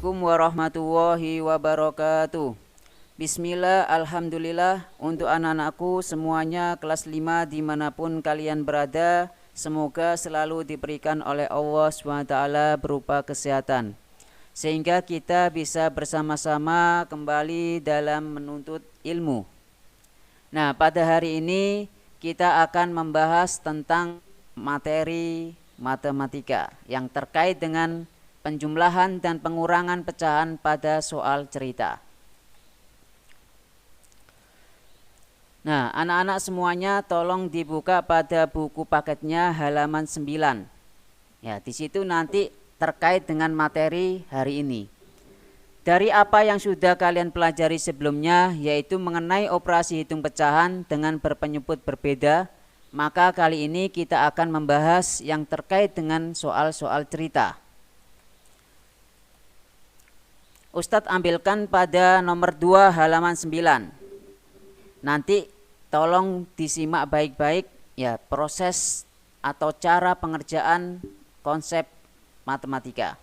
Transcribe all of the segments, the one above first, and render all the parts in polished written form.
Assalamualaikum warahmatullahi wabarakatuh. Bismillah, alhamdulillah. Untuk anak-anakku semuanya kelas 5 dimanapun kalian berada, semoga selalu diberikan oleh Allah SWT berupa kesehatan, sehingga kita bisa bersama-sama kembali dalam menuntut ilmu. Nah, pada hari ini kita akan membahas tentang materi matematika yang terkait dengan penjumlahan dan pengurangan pecahan pada soal cerita. Nah, anak-anak semuanya tolong dibuka pada buku paketnya halaman 9. Ya, di situ nanti terkait dengan materi hari ini. Dari apa yang sudah kalian pelajari sebelumnya, yaitu mengenai operasi hitung pecahan dengan berpenyebut berbeda, maka kali ini kita akan membahas yang terkait dengan soal-soal cerita. Ustadz ambilkan pada nomor 2 halaman 9. Nanti tolong disimak baik-baik ya proses atau cara pengerjaan konsep matematika.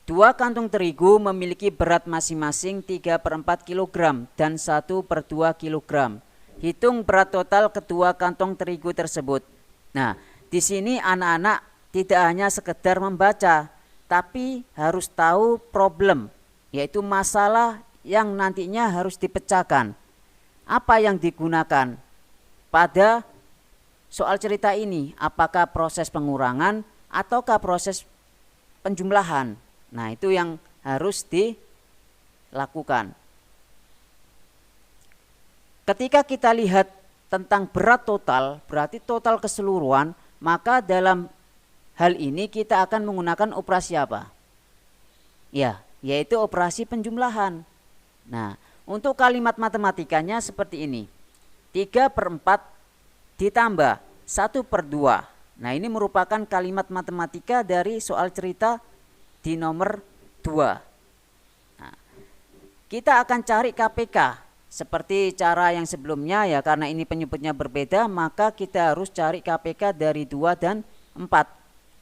2 kantung terigu memiliki berat masing-masing 3/4 kg dan 1/2 kg. Hitung berat total kedua kantong terigu tersebut. Nah, di sini anak-anak tidak hanya sekedar membaca, tapi harus tahu problem, yaitu masalah yang nantinya harus dipecahkan. Apa yang digunakan pada soal cerita ini? Apakah proses pengurangan ataukah proses penjumlahan? Nah, itu yang harus dilakukan. Ketika kita lihat tentang berat total, berarti total keseluruhan, maka dalam hal ini kita akan menggunakan operasi apa? Ya, yaitu operasi penjumlahan. Nah, untuk kalimat matematikanya seperti ini. 3/4 ditambah 1/2. Nah, ini merupakan kalimat matematika dari soal cerita di nomor 2. Nah, kita akan cari KPK. Seperti cara yang sebelumnya ya, karena ini penyebutnya berbeda, maka kita harus cari KPK dari 2 dan 4.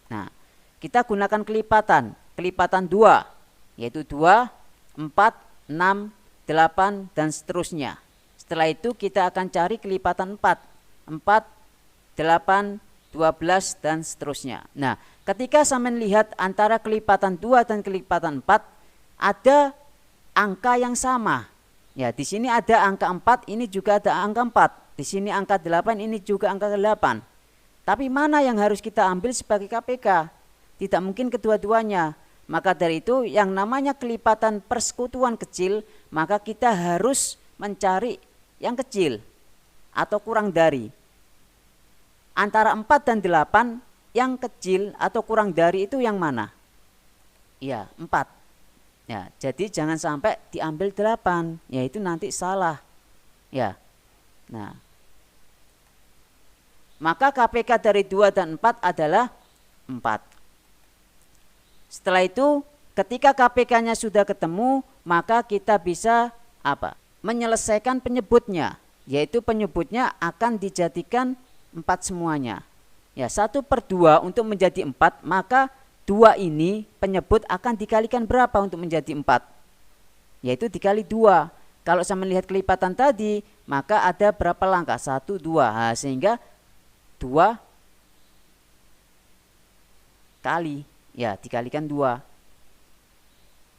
Nah, kita gunakan kelipatan 2, yaitu 2, 4, 6, 8 dan seterusnya. Setelah itu kita akan cari kelipatan 4, 8, 12 dan seterusnya. Nah, ketika saya melihat antara kelipatan 2 dan kelipatan 4 ada angka yang sama. Ya, di sini ada angka 4, ini juga ada angka 4. Di sini angka 8, ini juga angka 8. Tapi mana yang harus kita ambil sebagai KPK? Tidak mungkin kedua-duanya. Maka dari itu yang namanya kelipatan persekutuan kecil, maka kita harus mencari yang kecil atau kurang dari. Antara 4 dan 8 yang kecil atau kurang dari itu yang mana? Ya, 4. Ya, jadi jangan sampai diambil 8, yaitu nanti salah. Ya. Nah, maka KPK dari 2 dan 4 adalah 4. Setelah itu ketika KPK-nya sudah ketemu, maka kita bisa apa? Menyelesaikan penyebutnya, yaitu penyebutnya akan dijadikan 4 semuanya. Ya, 1/2 untuk menjadi 4, maka 2 ini penyebut akan dikalikan berapa untuk menjadi 4? Yaitu dikali 2. Kalau saya melihat kelipatan tadi, maka ada berapa langkah? 1, 2. Nah, sehingga 2 kali. Ya, dikalikan 2.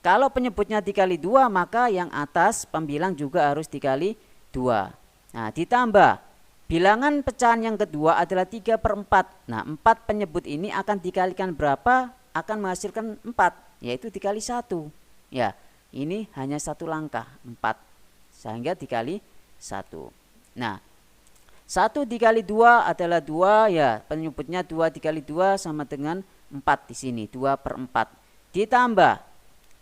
Kalau penyebutnya dikali 2, maka yang atas pembilang juga harus dikali 2. Nah, ditambah bilangan pecahan yang kedua adalah 3/4. Nah, 4 penyebut ini akan dikalikan berapa? Akan menghasilkan 4, yaitu dikali 1. Ya, ini hanya 1 langkah, 4. Sehingga dikali 1. Nah, 1 dikali 2 adalah 2, ya, penyebutnya 2 dikali 2 sama dengan 4 di sini, 2/4. Ditambah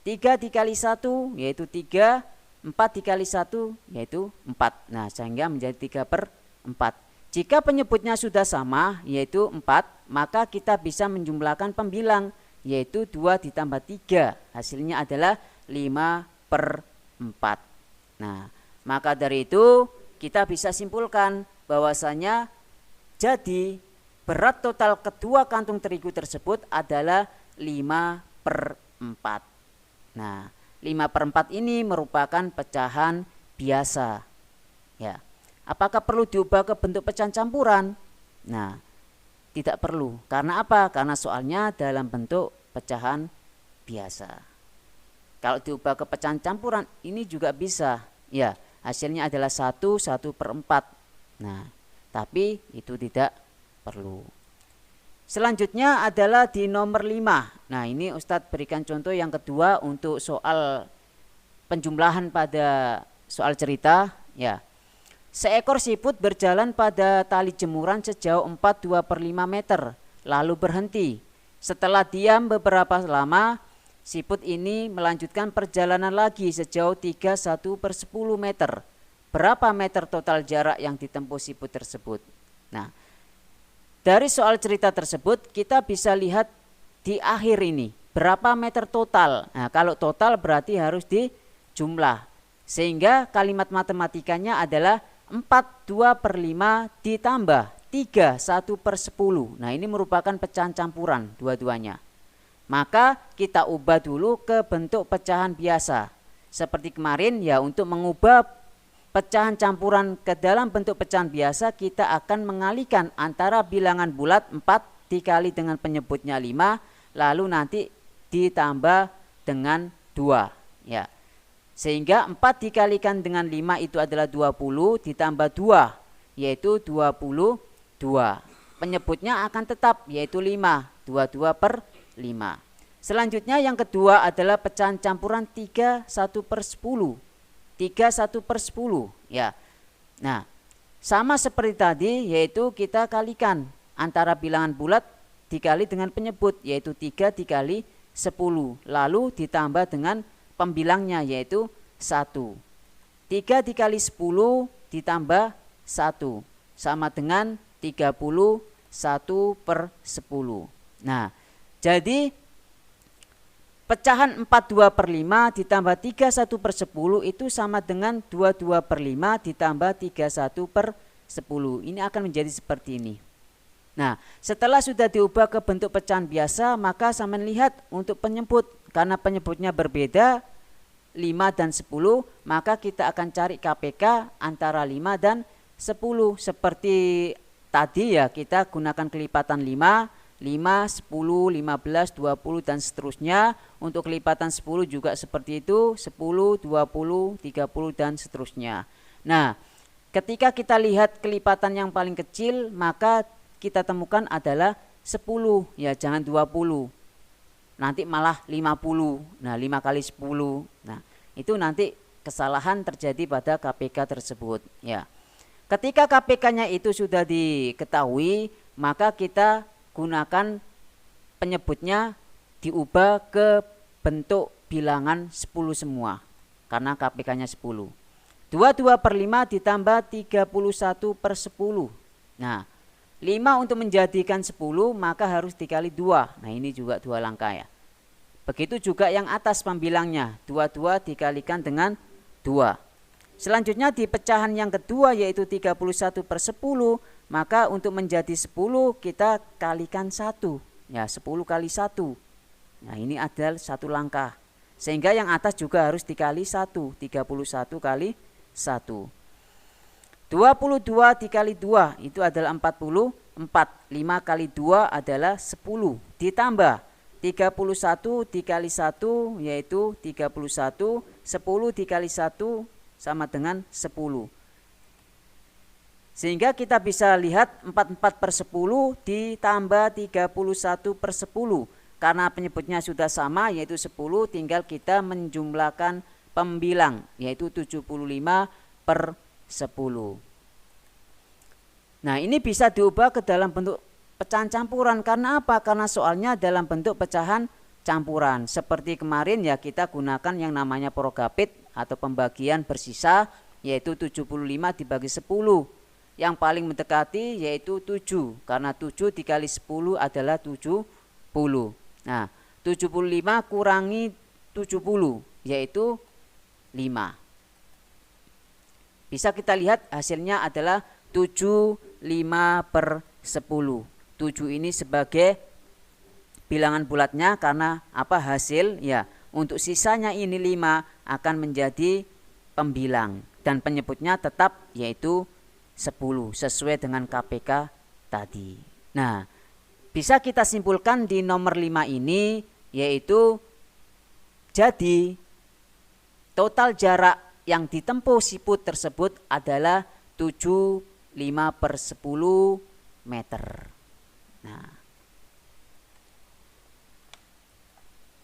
3 dikali 1 yaitu 3, 4 dikali 1 yaitu 4. Nah, sehingga menjadi 3/4. Jika penyebutnya sudah sama yaitu 4, maka kita bisa menjumlahkan pembilang yaitu 2 ditambah 3. Hasilnya adalah 5/4. Nah, maka dari itu kita bisa simpulkan bahwasanya jadi berat total kedua kantung terigu tersebut adalah 5 per 4. Nah, 5 per 4 ini merupakan pecahan biasa. Ya. Apakah perlu diubah ke bentuk pecahan campuran? Nah, tidak perlu. Karena apa? Karena soalnya dalam bentuk pecahan biasa. Kalau diubah ke pecahan campuran ini juga bisa. Ya, hasilnya adalah 1 per 4. Nah, tapi itu tidak perlu. Selanjutnya adalah di nomor 5. Nah, ini Ustadz berikan contoh yang kedua untuk soal penjumlahan pada soal cerita. Ya, seekor siput berjalan pada tali jemuran sejauh 4,2/5 meter, lalu berhenti. Setelah diam beberapa lama, siput ini melanjutkan perjalanan lagi sejauh 3,1/10 meter. Berapa meter total jarak yang ditempuh siput tersebut? Nah, dari soal cerita tersebut kita bisa lihat di akhir ini berapa meter total. Nah, kalau total berarti harus dijumlah. Sehingga kalimat matematikanya adalah 4,2/5 ditambah 3,1/10. Nah, ini merupakan pecahan campuran dua-duanya. Maka kita ubah dulu ke bentuk pecahan biasa. Seperti kemarin ya, untuk mengubah pecahan campuran ke dalam bentuk pecahan biasa, kita akan mengalihkan antara bilangan bulat 4 dikali dengan penyebutnya 5, lalu nanti ditambah dengan 2. Ya. Sehingga 4 dikalikan dengan 5 itu adalah 20, ditambah 2 yaitu 22. Penyebutnya akan tetap yaitu 5, 22/5. Selanjutnya yang kedua adalah pecahan campuran 3,1/10. 3,1/10 ya. Nah, sama seperti tadi, yaitu kita kalikan antara bilangan bulat dikali dengan penyebut, yaitu 3 dikali 10, lalu ditambah dengan pembilangnya yaitu 1. 3 dikali 10 ditambah 1 sama dengan 31/10. Nah, jadi pecahan 4,2/5 ditambah 3,1/10 itu sama dengan 22/5 ditambah 31/10. Ini akan menjadi seperti ini. Nah, setelah sudah diubah ke bentuk pecahan biasa, maka sama lihat untuk penyebut. Karena penyebutnya berbeda 5 dan 10, maka kita akan cari KPK antara 5 dan 10. Seperti tadi ya, kita gunakan kelipatan 5, 10, 15, 20 dan seterusnya. Untuk kelipatan 10 juga seperti itu, 10, 20, 30 dan seterusnya. Nah, ketika kita lihat kelipatan yang paling kecil, maka kita temukan adalah 10 ya, jangan 20. Nanti malah 50. Nah, 5 kali 10. Nah, itu nanti kesalahan terjadi pada KPK tersebut ya. Ketika KPK-nya itu sudah diketahui, maka kita gunakan penyebutnya diubah ke bentuk bilangan 10 semua karena KPK-nya 10. 22/5 ditambah 31/10. Nah, 5 untuk menjadikan 10 maka harus dikali 2. Nah, ini juga 2 langkah ya. Begitu juga yang atas pembilangnya, 22 dikalikan dengan 2. Selanjutnya di pecahan yang kedua yaitu 31/10, maka untuk menjadi 10 kita kalikan 1. Ya, 10 kali 1. Nah, ini adalah 1 langkah. Sehingga yang atas juga harus dikali 1, 31 kali 1. 22 dikali 2 itu adalah 44. 5 kali 2 adalah 10. Ditambah 31 dikali 1 yaitu 31. 10 dikali 1 sama dengan 10. Sehingga kita bisa lihat 44/10 ditambah 31/10. Karena penyebutnya sudah sama yaitu 10, tinggal kita menjumlahkan pembilang yaitu 75/10. Nah, ini bisa diubah ke dalam bentuk pecahan campuran. Karena apa? Karena soalnya dalam bentuk pecahan campuran. Seperti kemarin ya, kita gunakan yang namanya progapit atau pembagian bersisa yaitu 75 dibagi 10. Yang paling mendekati yaitu 7 karena 7 dikali 10 adalah 70. Nah, 75 kurangi 70 yaitu 5. Bisa kita lihat hasilnya adalah 75/10. 7 ini sebagai bilangan bulatnya karena apa? Hasil ya. Untuk sisanya ini 5 akan menjadi pembilang dan penyebutnya tetap yaitu 10 sesuai dengan KPK tadi. Nah, bisa kita simpulkan di nomor 5 ini yaitu jadi total jarak yang ditempuh siput tersebut adalah 75/10 meter. Nah,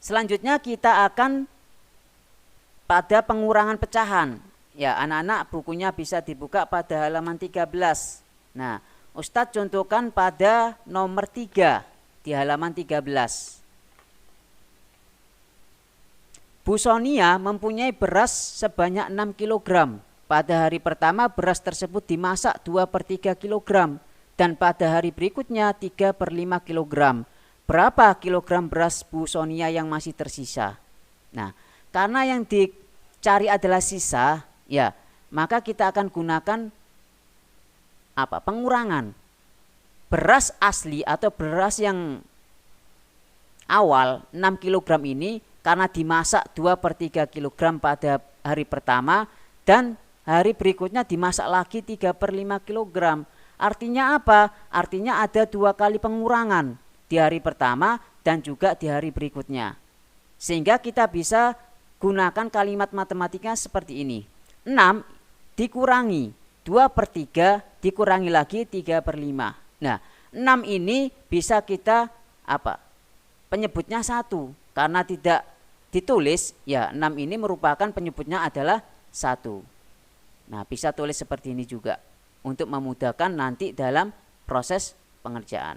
selanjutnya kita akan pada pengurangan pecahan. Ya, anak-anak bukunya bisa dibuka pada halaman 13. Nah, Ustadz contohkan pada nomor 3 di halaman 13. Bu Sonia mempunyai beras sebanyak 6 kg. Pada hari pertama beras tersebut dimasak 2/3 kg dan pada hari berikutnya 3/5 kg. Berapa kilogram beras Bu Sonia yang masih tersisa? Nah, karena yang dicari adalah sisa, ya, maka kita akan gunakan apa? Pengurangan. Beras asli atau beras yang awal 6 kg ini karena dimasak 2/3 kg pada hari pertama dan hari berikutnya dimasak lagi 3/5 kg. Artinya apa? Artinya ada 2 kali pengurangan di hari pertama dan juga di hari berikutnya. Sehingga kita bisa gunakan kalimat matematika seperti ini. 6 dikurangi 2/3 dikurangi lagi 3/5. Nah, 6 ini bisa kita apa? Penyebutnya 1 karena tidak ditulis, ya 6 ini merupakan penyebutnya adalah 1. Nah, bisa tulis seperti ini juga untuk memudahkan nanti dalam proses pengerjaan.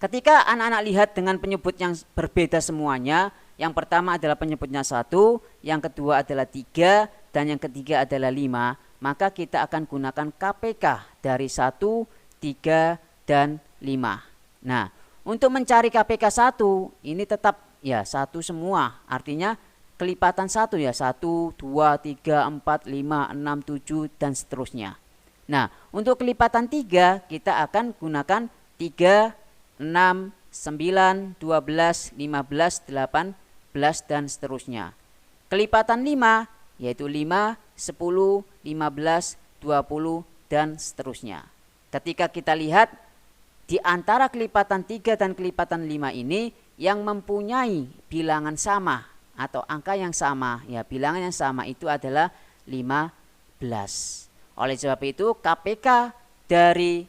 Ketika anak-anak lihat dengan penyebut yang berbeda semuanya, yang pertama adalah penyebutnya 1, yang kedua adalah 3, dan yang ketiga adalah 5, maka kita akan gunakan KPK dari 1, 3, dan 5. Nah, untuk mencari KPK 1, ini tetap ya 1 semua, artinya kelipatan 1 ya, 1, 2, 3, 4, 5, 6, 7, dan seterusnya. Nah, untuk kelipatan 3 kita akan gunakan 3, 6, 9, 12, 15, 18, dan seterusnya. Kelipatan 5 yaitu 5, 10, 15, 20, dan seterusnya. Ketika kita lihat di antara kelipatan 3 dan kelipatan 5 ini yang mempunyai bilangan sama atau angka yang sama, ya bilangan yang sama itu adalah 15. Oleh sebab itu KPK dari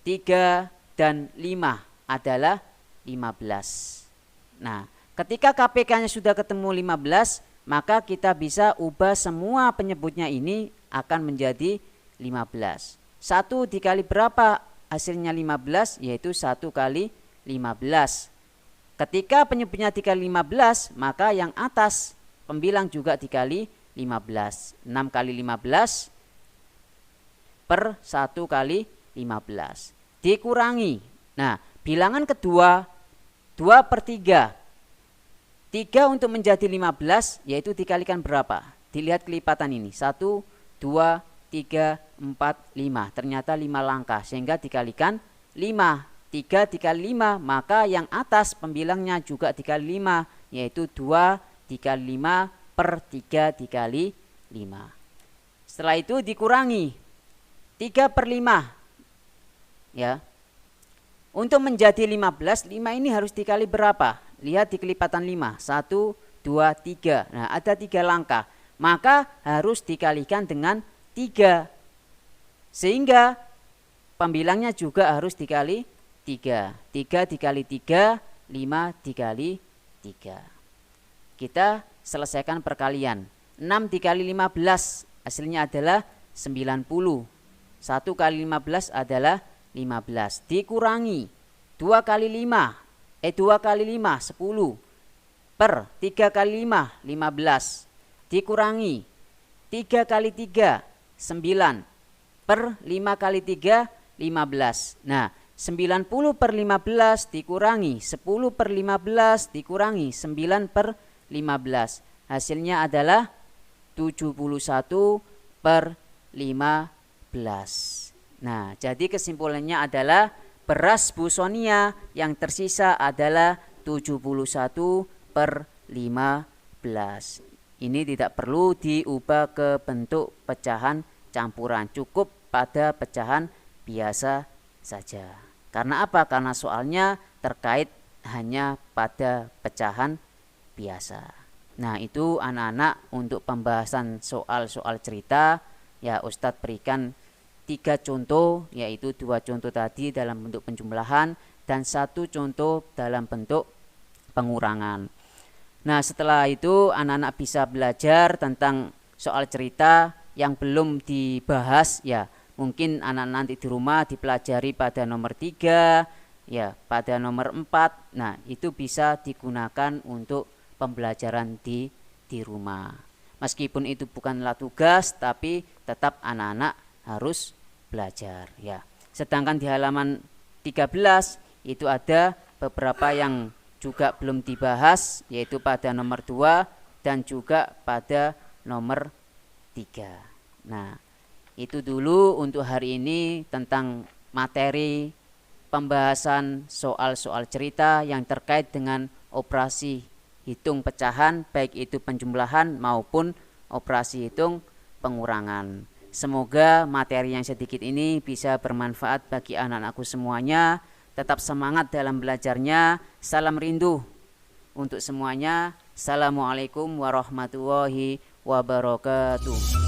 3 dan 5 adalah 15. Nah, ketika KPK-nya sudah ketemu 15, maka kita bisa ubah semua penyebutnya ini akan menjadi 15. 1 dikali berapa hasilnya 15? Yaitu 1 kali 15. Ketika penyebutnya dikali 15, maka yang atas pembilang juga dikali 15. 6 kali 15 per 1 kali 15. Dikurangi. Nah, bilangan kedua 2/3. 3 untuk menjadi 15 yaitu dikalikan berapa? Dilihat kelipatan ini. 1, 2, 3, 4, 5. Ternyata 5 langkah sehingga dikalikan 5. 3 dikali 5, maka yang atas pembilangnya juga dikali 5, yaitu 2 dikali 5 per 3 dikali 5. Setelah itu dikurangi 3/5. Ya. Untuk menjadi 15, 5 ini harus dikali berapa? Lihat di kelipatan 5. 1, 2, 3. Nah, ada 3 langkah. Maka harus dikalikan dengan 3. Sehingga pembilangnya juga harus dikali 3. 3 dikali 3, 5 dikali 3. Kita selesaikan perkalian. 6 dikali 15 hasilnya adalah 90. 1 kali 15 adalah 15. Dikurangi 2 kali 5, 2 kali 5, 10. Per 3 kali 5, 15. Dikurangi 3 kali 3, 9. Per 5 kali 3, 15. Nah, 90 per 15 dikurangi 10 per 15 dikurangi 9 per 15. Hasilnya adalah 71 per 15. Nah, jadi kesimpulannya adalah beras Bu Sonia yang tersisa adalah 71/15. Ini tidak perlu diubah ke bentuk pecahan campuran, cukup pada pecahan biasa saja. Karena apa? Karena soalnya terkait hanya pada pecahan biasa. Nah, itu anak-anak untuk pembahasan soal-soal cerita. Ya, Ustadz berikan 3 contoh, yaitu 2 contoh tadi dalam bentuk penjumlahan dan 1 contoh dalam bentuk pengurangan. Nah, setelah itu anak-anak bisa belajar tentang soal cerita yang belum dibahas. Ya, mungkin anak-anak nanti di rumah dipelajari pada nomor 3, ya, pada nomor 4. Nah, itu bisa digunakan untuk pembelajaran di rumah. Meskipun itu bukanlah tugas, tapi tetap anak-anak harus belajar, ya. Sedangkan di halaman 13 itu ada beberapa yang juga belum dibahas, yaitu pada nomor 2 dan juga pada nomor 3. Nah, itu dulu untuk hari ini tentang materi pembahasan soal-soal cerita yang terkait dengan operasi hitung pecahan, baik itu penjumlahan maupun operasi hitung pengurangan. Semoga materi yang sedikit ini bisa bermanfaat bagi anak-anakku semuanya. Tetap semangat dalam belajarnya. Salam rindu untuk semuanya. Assalamualaikum warahmatullahi wabarakatuh.